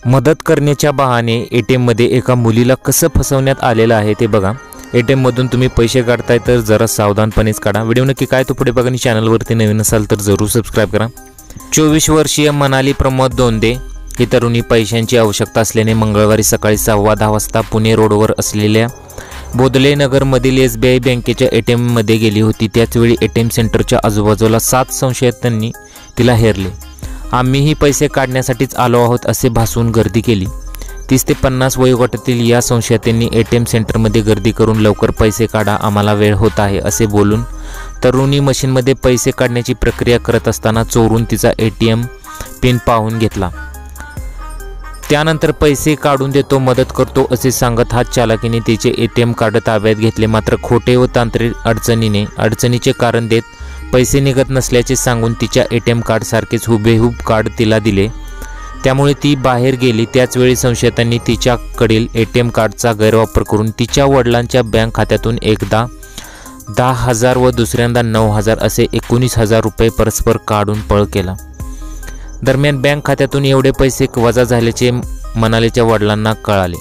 मदत करण्याच्या बहाने एटीएम मध्ये एका मुलीला कसं फसवण्यात आलेलं आहे ते बघा। एटीएम मधून तुम्ही पैसे काढताय तर जरा सावधानपणेच काढा। व्हिडिओ नक्की काय तो पुढे बघा आणि चॅनलवरती नवीन असाल तर जरूर सबस्क्राइब करा। 24 वर्षीय मनाली प्रमोद दोंदे ही तरुणी पैशांची आवश्यकता असल्याने मंगळवारी सकाळी 10:15 वाजता पुणे रोडवर असलेल्या बोधले नगरमधील एसबीआय बँकेच्या एटीएम मध्ये गेली होती। त्याचवेळी एटीएम सेंटरच्या आजूबाजूला 7 संशयितांनी तिला हेरले। आम्हीही पैसे काढण्यासाठीच आलो आहोत असे भासून गर्दी केली। 30 ते 50 वयोगटातील या संशयितांनी एटीएम सेंटरमध्ये गर्दी करून लवकर पैसे काढा, आम्हाला वेळ होत आहे असे बोलून तरुणी मशीनमध्ये पैसे काढण्याची प्रक्रिया करत असताना चोरून तिचा एटीएम पिन पाहून घेतला। त्यानंतर पैसे काढून देतो, मदत करतो असे सांगत हात चालकीने तिचे एटीएम कार्ड ताब्यात घेतले। मात्र खोटे व तांत्रिक अडचणीचे कारण देत पैसे निघत नसल्याचे सांगून तिच्या एटीएम कार्ड सारखेच हुबेहूब कार्ड तिला दिले। त्यामुळे ती बाहेर गेली। त्याचवेळी संशयितांनी तिच्याकडील एटीएम कार्डचा गैरवापर करून तिच्या वडिलांच्या बँक खात्यातून एकदा 10,000 व दुसऱ्यांदा 9,000 असे 19,000 रुपये परस्पर काढून पळ केला। दरम्यान बँक खात्यातून एवढे पैसे वजा झाल्याचे मनालीच्या वडिलांना कळाले।